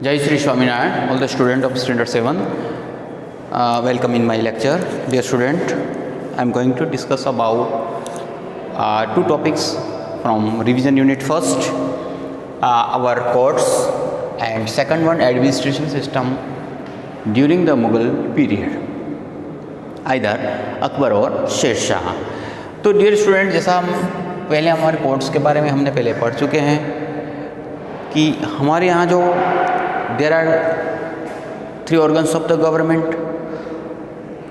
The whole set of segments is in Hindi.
Jai Sri Swaminarayan, all the students of Standard 7, welcome in my lecture. Dear student, I am going to discuss about two topics from revision unit. First, our courts, and second one, administration system during the Mughal period, either Akbar और शेर शाह. तो डियर स्टूडेंट, जैसा हम पहले हमारे कोर्ट्स के बारे में हमने पहले पढ़ चुके हैं कि हमारे यहाँ जो there are 3 organs of the government,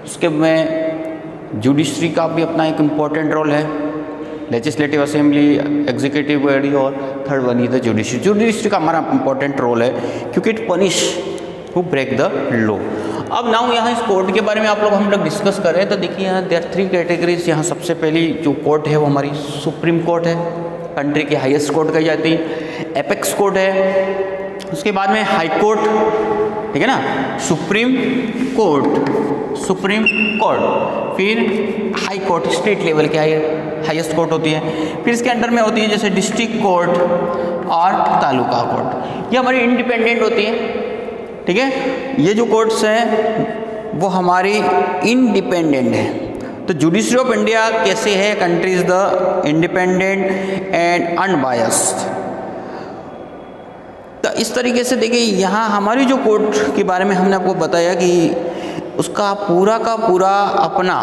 उसके में जुडिशरी का भी अपना एक इम्पॉर्टेंट रोल है, लेजिस्लेटिव असेंबली, एग्जीक्यूटिव बॉडी, और third one is the judiciary. Judiciary का हमारा इम्पॉर्टेंट रोल है क्योंकि it punish who break the law. अब नाउ यहाँ इस कोर्ट के बारे में हम लोग डिस्कस कर रहे हैं. तो देखिए यहाँ देयर 3 कैटेगरीज. यहाँ सबसे पहली जो कोर्ट है वो हमारी सुप्रीम कोर्ट है, कंट्री की हाईएस्ट कोर्ट कही जाती है. एपेक्स कोर्ट है, उसके बाद में हाई कोर्ट, ठीक है ना, सुप्रीम कोर्ट, फिर हाई कोर्ट स्टेट लेवल की हाईएस्ट कोर्ट होती है. फिर इसके अंडर में होती है जैसे डिस्ट्रिक्ट कोर्ट और तालुका कोर्ट. ये हमारी इंडिपेंडेंट होती है, ठीक है. ये जो कोर्ट्स हैं वो हमारी इंडिपेंडेंट है. तो जुडिशरी ऑफ इंडिया कैसे है? Country is the independent and unbiased. तो इस तरीके से देखिए यहाँ हमारी जो कोर्ट के बारे में हमने आपको बताया कि उसका पूरा का पूरा अपना,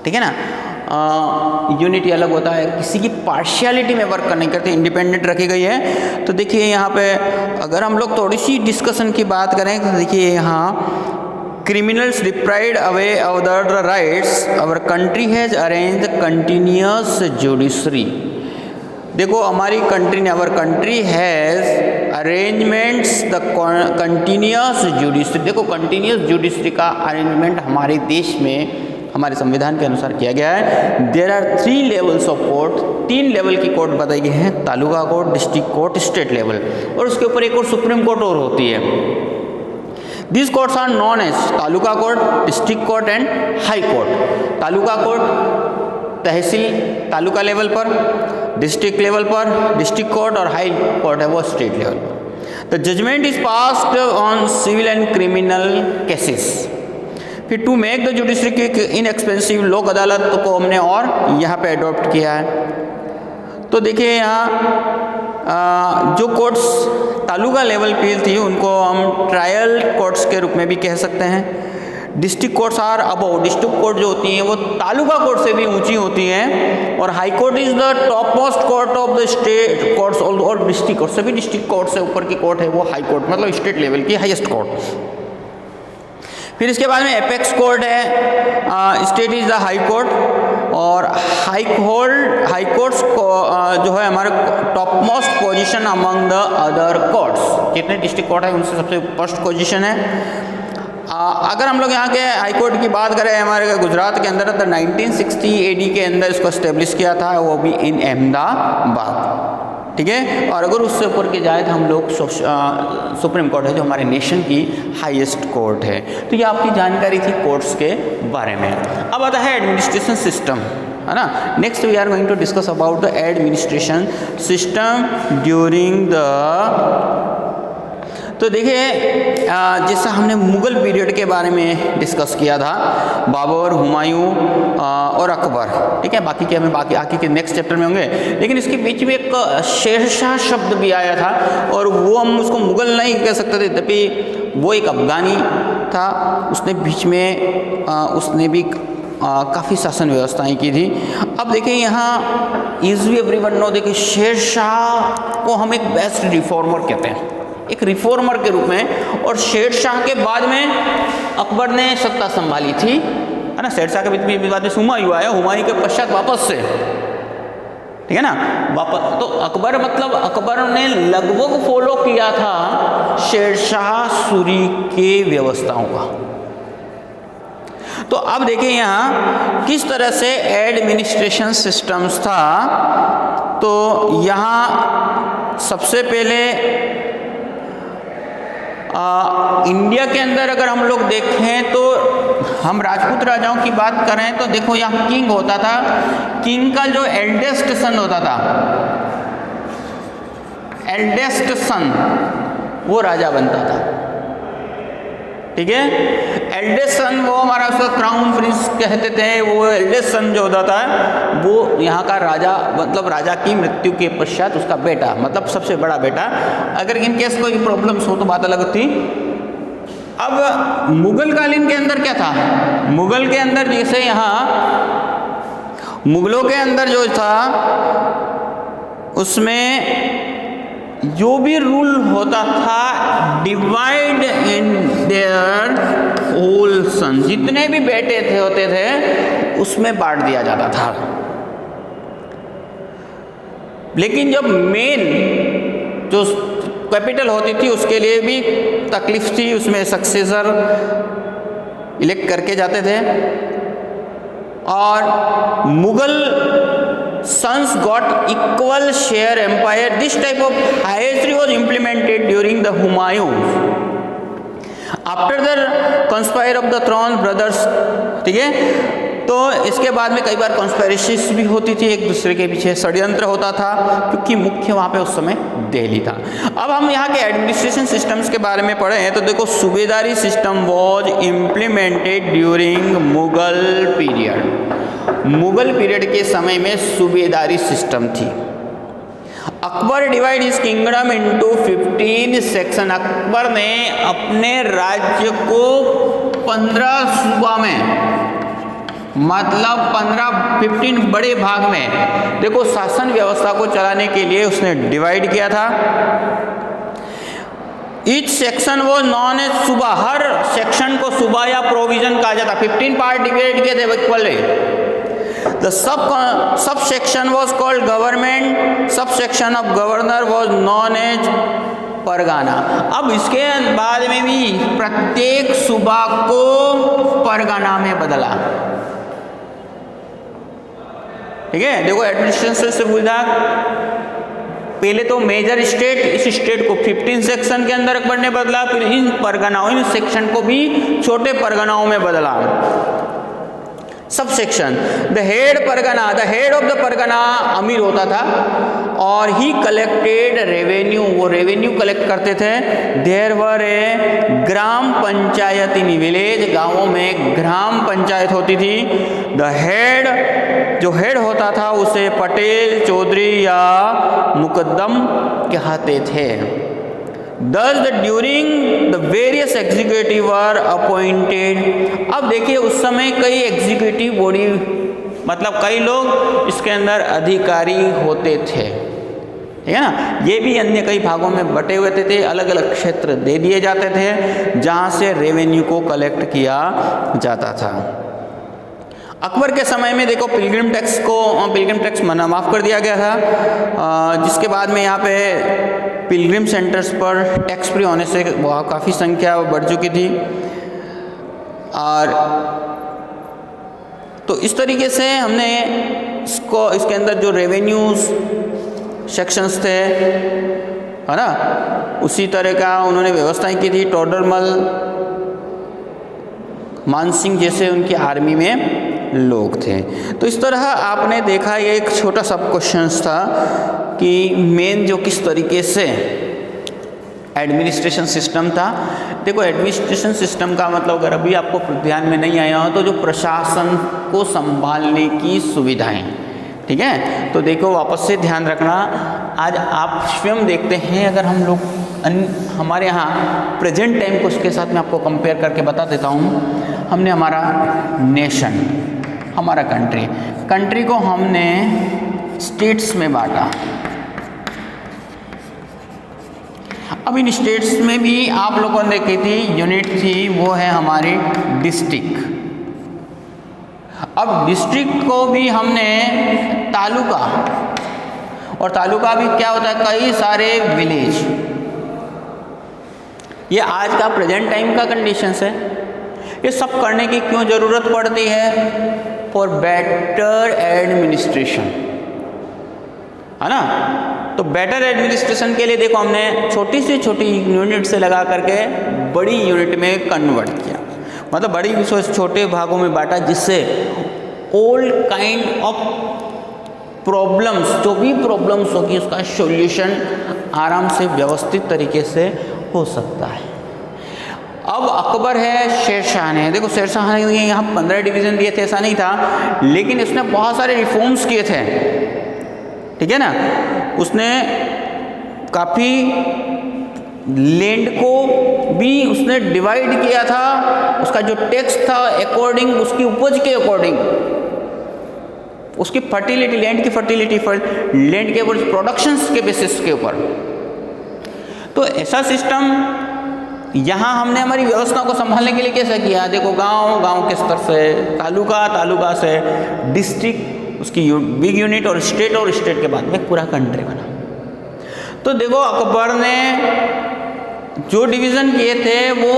ठीक है ना, यूनिटी अलग होता है, किसी की पार्शियलिटी में वर्क नहीं करते, इंडिपेंडेंट रखी गई है. तो देखिए यहाँ पे अगर हम लोग थोड़ी सी डिस्कशन की बात करें तो देखिए यहाँ criminals deprived away of the rights, our country has arranged continuous judiciary. देखो हमारी कंट्री ने, our country has arrangements the continuous judiciary. देखो कंटिन्यूस जुडिशरी का अरेंजमेंट हमारे देश में हमारे संविधान के अनुसार किया गया है. There are 3 levels of court. 3 level की कोर्ट बताई गई हैं, taluka court, district court, state level, और उसके ऊपर एक और सुप्रीम कोर्ट और होती है. These courts are known as taluka court, district court and high court. Taluka court tehsil taluka level पर, डिस्ट्रिक्ट लेवल पर डिस्ट्रिक्ट कोर्ट, और हाई कोर्ट है वो स्टेट लेवल पर. The judgment is passed on civil and criminal cases. फिर टू मेक द जुडिशरी की इनएक्सपेंसिव, लोक अदालत को हमने और यहाँ पे अडॉप्ट किया है. तो देखिए यहाँ जो कोर्ट्स तालुका लेवल पे थी उनको हम ट्रायल कोर्ट्स के रूप में भी कह सकते हैं. District courts are above, district court जो होती हैं वो तालुका कोर्ट से भी ऊंची होती हैं. और high court is the top most court of the state courts, और डिस्ट्रिक्ट कोर्ट से भी, डिस्ट्रिक्ट कोर्ट से ऊपर की कोर्ट है वो हाई कोर्ट, मतलब स्टेट लेवल की हाईएस्ट कोर्ट. फिर इसके बाद में एपेक्स कोर्ट है, state is the high court, और हाई कोर्ट्स जो है हमारे top most position among the other courts. जितने डिस्ट्रिक्ट कोर्ट है उनसे सबसे फर्स्ट पोजीशन है. अगर हम लोग यहाँ के हाई कोर्ट की बात करें, हमारे गुजरात के अंदर तो 1960 AD के अंदर इसको इस्टेब्लिश किया था, वो भी इन अहमदाबाद, ठीक है. और अगर उससे ऊपर के जाए तो हम लोग सुप्रीम कोर्ट है जो हमारे नेशन की हाईएस्ट कोर्ट है. तो ये आपकी जानकारी थी कोर्ट्स के बारे में. अब आता है एडमिनिस्ट्रेशन सिस्टम, है ना. Next we are going to discuss about the administration system during the. तो देखिए जैसा हमने मुग़ल पीरियड के बारे में डिस्कस किया था, बाबर, हुमायूं और अकबर, ठीक है. बाकी के हमें आगे के नेक्स्ट चैप्टर में होंगे. लेकिन इसके बीच में एक शेरशाह शब्द भी आया था, और वो हम उसको मुग़ल नहीं कह सकते थे, तभी वो एक अफगानी था. उसने बीच में उसने भी काफ़ी शासन व्यवस्थाएं की थी. अब देखिए यहाँ इज वी एवरीवन नो, देखिए शेरशाह को हम एक बेस्ट रिफॉर्मर कहते हैं, एक रिफॉर्मर के रूप में. और शेर शाह के बाद में अकबर ने सत्ता संभाली थी, है ना. शेर शाह के बाद में हुमायूं आया, हुमायूं के पश्चात वापस से, ठीक है ना, वापस. तो अकबर मतलब अकबर ने लगभग फॉलो किया था शेर शाह सूरी के व्यवस्थाओं का. तो अब देखिए यहाँ किस तरह से एडमिनिस्ट्रेशन सिस्टम्स था. तो यहाँ सबसे पहले इंडिया के अंदर अगर हम लोग देखें तो हम राजपूत राजाओं की बात करें तो देखो यहाँ किंग होता था. किंग का जो एल्डेस्ट सन होता था, एल्डेस्ट सन, वो राजा बनता था। ठीक है, एल्डेस्ट सन वो हमारा उसका क्राउन प्रिंस कहते थे, वो एल्डेस्ट सन जो होता था वो यहाँ का राजा, मतलब राजा की मृत्यु के पश्चात उसका बेटा, मतलब सबसे बड़ा बेटा। अगर इन केस कोई प्रॉब्लम्स हो तो बात अलग थी। अब मुगल कालीन के अंदर क्या था, मुगल के अंदर जैसे यहाँ मुगलों के अंदर जो था उसमें जो भी रूल होता था डिवाइड इन देयर होल सन, जितने भी बेटे थे होते थे उसमें बांट दिया जाता था। लेकिन जब मेन जो कैपिटल होती थी उसके लिए भी तकलीफ थी, उसमें सक्सेसर इलेक्ट करके जाते थे। और Mughal sons got equal share empire. This type of hierarchy was implemented during the Humayun. After the conspire of the throne brothers, ठीक है, तो इसके बाद में कई बार कॉन्स्पिरेसीज भी होती थी, एक दूसरे के पीछे षड्यंत्र होता था, क्योंकि मुख्य वहाँ पे उस समय दिल्ली था। अब हम यहाँ के एडमिनिस्ट्रेशन सिस्टम्स के बारे में पढ़े हैं तो देखो, सूबेदारी system was implemented during Mughal period. Mughal period के समय में सूबेदारी सिस्टम थी। अकबर डिवाइड इस किंगडम इनटू 15 सेक्शन। अकबर ने अपने राज्य को 15 सूबा में, मतलब 15 बड़े भाग में, देखो शासन व्यवस्था को चलाने के लिए उसने डिवाइड किया था। ईच सेक्शन वो नॉन एज सूबा, हर सेक्शन को सूबा या प्रोविजन कहा जाता। 15 पार्ट डिवाइड किए थे equally. The subsection was called government. Subsection of governor was known as Pargana. अब इसके बाद में भी प्रत्येक सूबा को परगाना में बदला। ठीक है, देखो एडमिनिस्ट्रेशन से पूछा, पहले तो मेजर स्टेट, इस स्टेट को 15 सेक्शन के अंदर अकबर ने बदला, फिर इन परगनाओं, इन सेक्शन को भी छोटे परगनाओं में बदला। Subsection, the head pargana, the head of the pargana अमीर होता था और ही कलेक्टेड रेवेन्यू, वो रेवेन्यू कलेक्ट करते थे। There were a gram panchayat in village, गांवों में ग्राम पंचायत होती थी। द हेड, जो हेड होता था उसे पटेल, चौधरी या मुकद्दम कहते थे। Thus during the various executive were appointed। अब देखिए उस समय कई एग्जीक्यूटिव बॉडी, मतलब कई लोग इसके अंदर अधिकारी होते थे, ठीक है ना। ये भी अन्य कई भागों में बटे हुए थे, अलग अलग क्षेत्र दे दिए जाते थे जहाँ से रेवेन्यू को कलेक्ट किया जाता था। अकबर के समय में देखो पिलग्रिम टैक्स माफ़ कर दिया गया था, जिसके बाद में यहाँ पे पिलग्रिम सेंटर्स पर टैक्स फ्री होने से काफ़ी संख्या बढ़ चुकी थी। और तो इस तरीके से हमने इसको, इसके अंदर जो रेवेन्यूज सेक्शंस थे, है ना, उसी तरह का उन्होंने व्यवस्थाएं की थी। टोडरमल, मानसिंह जैसे उनकी आर्मी में लोग थे। तो इस तरह आपने देखा, ये एक छोटा सा क्वेश्चन था कि मेन जो किस तरीके से एडमिनिस्ट्रेशन सिस्टम था। देखो एडमिनिस्ट्रेशन सिस्टम का मतलब अगर अभी आपको ध्यान में नहीं आया हो तो जो प्रशासन को संभालने की सुविधाएं, ठीक है। तो देखो वापस से ध्यान रखना, आज आप स्वयं देखते हैं, अगर हम लोग हमारे यहाँ प्रेजेंट टाइम को उसके साथ मैं आपको कंपेयर करके बता देता हूँ। हमने हमारा नेशन, हमारा कंट्री को हमने स्टेट्स में बांटा। अब इन स्टेट्स में भी आप लोगों ने देखी थी यूनिट थी, वो है हमारी डिस्ट्रिक्ट। अब डिस्ट्रिक्ट को भी हमने तालुका, और तालुका भी क्या होता है, कई सारे विलेज। ये आज का प्रेजेंट टाइम का कंडीशंस है। ये सब करने की क्यों ज़रूरत पड़ती है? फॉर बेटर एडमिनिस्ट्रेशन, है ना। तो बेटर एडमिनिस्ट्रेशन के लिए देखो हमने छोटी से छोटी यूनिट से लगा करके बड़ी यूनिट में कन्वर्ट किया, मतलब बड़ी छोटे भागों में बांटा, जिससे ऑल काइंड ऑफ प्रॉब्लम्स, जो भी प्रॉब्लम्स होगी उसका सॉल्यूशन आराम से व्यवस्थित तरीके से हो सकता है। अब अकबर है, शेरशाह ने, देखो शेरशाह ने यहाँ 15 डिवीज़न दिए थे, ऐसा नहीं था, लेकिन इसने बहुत सारे रिफॉर्म्स किए थे, ठीक है ना। उसने काफ़ी लैंड को भी उसने डिवाइड किया था, उसका जो टैक्स था अकॉर्डिंग उसकी उपज के अकॉर्डिंग, उसकी फर्टिलिटी, लैंड की फर्टिलिटी, लैंड के प्रोडक्शंस के बेसिस के ऊपर। तो ऐसा सिस्टम यहाँ हमने हमारी व्यवस्था को संभालने के लिए कैसे किया, देखो गांव के स्तर से, तालुका से डिस्ट्रिक्ट, उसकी बिग यूनिट और स्टेट के बाद में पूरा कंट्री बना। तो देखो अकबर ने जो डिवीज़न किए थे वो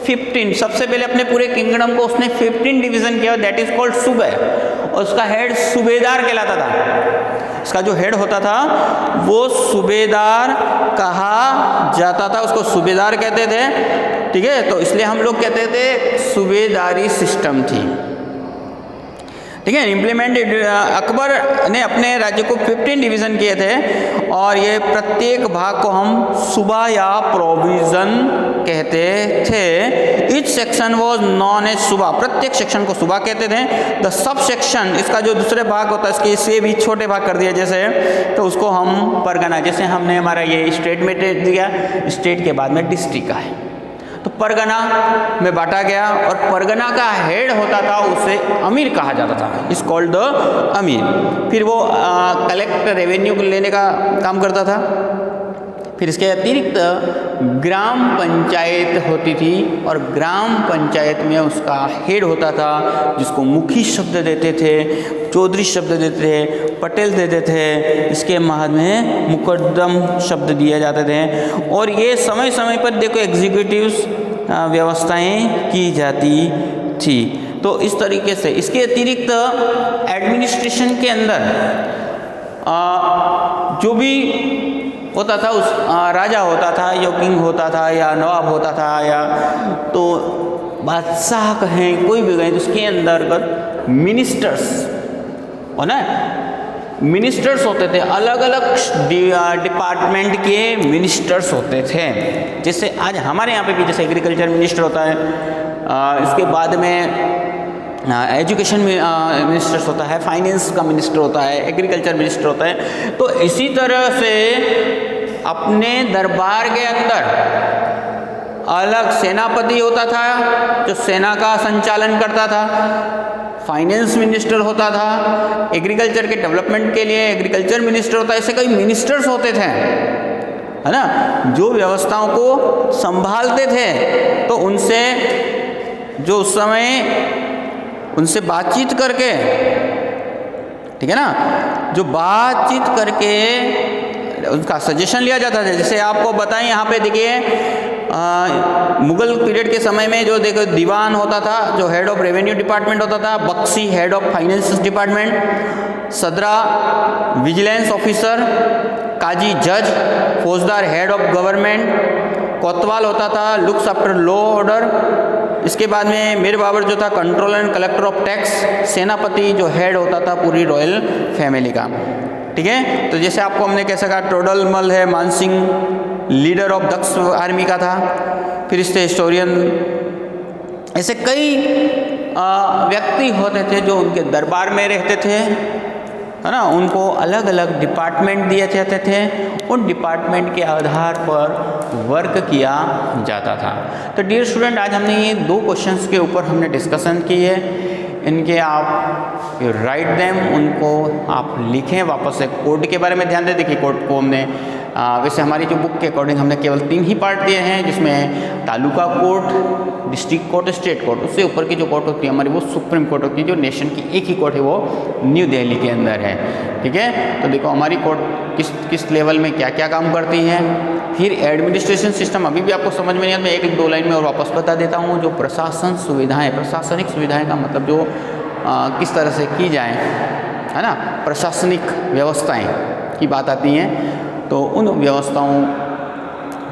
15, सबसे पहले अपने पूरे किंगडम को उसने 15 डिवीज़न किया, दैट इज़ कॉल्ड सूबे, और उसका हेड सूबेदार कहलाता था। इसका जो हेड होता था वो सूबेदार कहा जाता था, उसको सूबेदार कहते थे, ठीक है। तो इसलिए हम लोग कहते थे सूबेदारी सिस्टम थी, ठीक है। इम्प्लीमेंटेड, अकबर ने अपने राज्य को 15 डिवीज़न किए थे, और ये प्रत्येक भाग को हम सूबा या प्रोविज़न कहते थे। Each section was known as suba, प्रत्येक सेक्शन को सूबा कहते थे। द सब सेक्शन, इसका जो दूसरे भाग होता है इसके से भी छोटे भाग कर दिया जैसे, तो उसको हम परगना, जैसे हमने हमारा ये स्टेट में दिया, स्टेट के बाद में डिस्ट्रिक्ट है, तो परगना में बांटा गया, और परगना का हेड होता था उसे अमीर कहा जाता था, इस कॉल्ड द अमीर। फिर वो कलेक्ट रेवेन्यू लेने का काम करता था। फिर इसके अतिरिक्त ग्राम पंचायत होती थी, और ग्राम पंचायत में उसका हेड होता था जिसको मुखी शब्द देते थे, चौधरी शब्द देते थे, पटेल देते थे, इसके बाद में मुकद्दम शब्द दिए जाते थे। और ये समय समय पर देखो एग्जीक्यूटिव्स व्यवस्थाएं की जाती थी। तो इस तरीके से इसके अतिरिक्त एडमिनिस्ट्रेशन के अंदर जो भी होता था, उस राजा होता था या किंग होता था या नवाब होता था या तो बादशाह कहें, कोई भी कहें, तो उसके अंतर्गत मिनिस्टर्स हो ना, मिनिस्टर्स होते थे, अलग अलग डिपार्टमेंट के मिनिस्टर्स होते थे। जैसे आज हमारे यहाँ पे भी जैसे एग्रीकल्चर मिनिस्टर होता है, इसके बाद में एजुकेशन मिनिस्टर्स होता है, फाइनेंस का मिनिस्टर होता है, एग्रीकल्चर मिनिस्टर होता है। तो इसी तरह से अपने दरबार के अंदर अलग सेनापति होता था जो सेना का संचालन करता था, फाइनेंस मिनिस्टर होता था, एग्रीकल्चर के डेवलपमेंट के लिए एग्रीकल्चर मिनिस्टर होता है, ऐसे कई मिनिस्टर्स होते थे, है ना, जो व्यवस्थाओं को संभालते थे। तो उनसे जो उस समय उनसे बातचीत करके, ठीक है ना, जो बातचीत करके उनका सजेशन लिया जाता था। जैसे आपको बताएं यहाँ पे देखिए, मुगल पीरियड के समय में जो देखो दीवान होता था, जो हेड ऑफ रेवेन्यू डिपार्टमेंट होता था, Bakhshi head of finance department, Sadr vigilance officer, Qazi जज, फौजदार हेड ऑफ गवर्नमेंट, कोतवाल होता था लुक्स आफ्टर लॉ ऑर्डर। इसके बाद में मीर बाबर जो था controller and collector of tax, सेनापति जो हेड होता था पूरी रॉयल फैमिली का, ठीक है। तो जैसे आपको हमने कैसा कहा, टोडरमल है, मानसिंह लीडर ऑफ दक्ष आर्मी का था। फिर इससे हिस्टोरियन, ऐसे कई व्यक्ति होते थे जो उनके दरबार में रहते थे, है ना, उनको अलग अलग डिपार्टमेंट दिए जाते थे, उन डिपार्टमेंट के आधार पर वर्क किया जाता था। तो डियर स्टूडेंट, आज हमने ये 2 क्वेश्चंस के ऊपर हमने डिस्कशन की है, इनके आप राइट देम, उनको आप लिखें वापस से। कोड के बारे में ध्यान दें, देखिए कोड को हमने वैसे हमारी जो बुक के अकॉर्डिंग हमने केवल 3 ही पार्ट दिए हैं, जिसमें taluka court, district court, state court, उससे ऊपर की जो कोर्ट होती है हमारी वो सुप्रीम कोर्ट होती है, जो नेशन की एक ही कोर्ट है वो न्यू दिल्ली के अंदर है, ठीक है। तो देखो हमारी कोर्ट किस लेवल में क्या क्या काम करती हैं। फिर एडमिनिस्ट्रेशन सिस्टम अभी भी आपको समझ में नहीं आता, मैं 1-2 लाइन में और वापस बता देता हूँ। जो प्रशासन सुविधाएँ, प्रशासनिक सुविधाएँ का मतलब जो किस तरह से की जाए, है ना, प्रशासनिक व्यवस्थाएँ की बात आती हैं। तो उन व्यवस्थाओं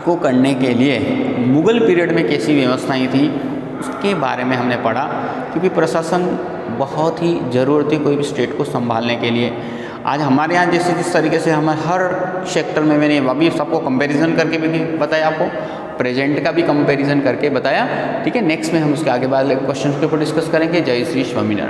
को करने के लिए मुग़ल पीरियड में कैसी व्यवस्थाएं थी उसके बारे में हमने पढ़ा, क्योंकि प्रशासन बहुत ही ज़रूरत थी कोई भी स्टेट को संभालने के लिए। आज हमारे यहाँ जैसे जिस तरीके से हम हर सेक्टर में, मैंने अभी सबको कंपैरिजन करके भी बताया, आपको प्रेजेंट का भी कंपैरिजन करके बताया। ठीक है, नेक्स्ट में हम उसके आगे बाद क्वेश्चन के ऊपर डिस्कस करेंगे। जय श्री स्वामीनारायण।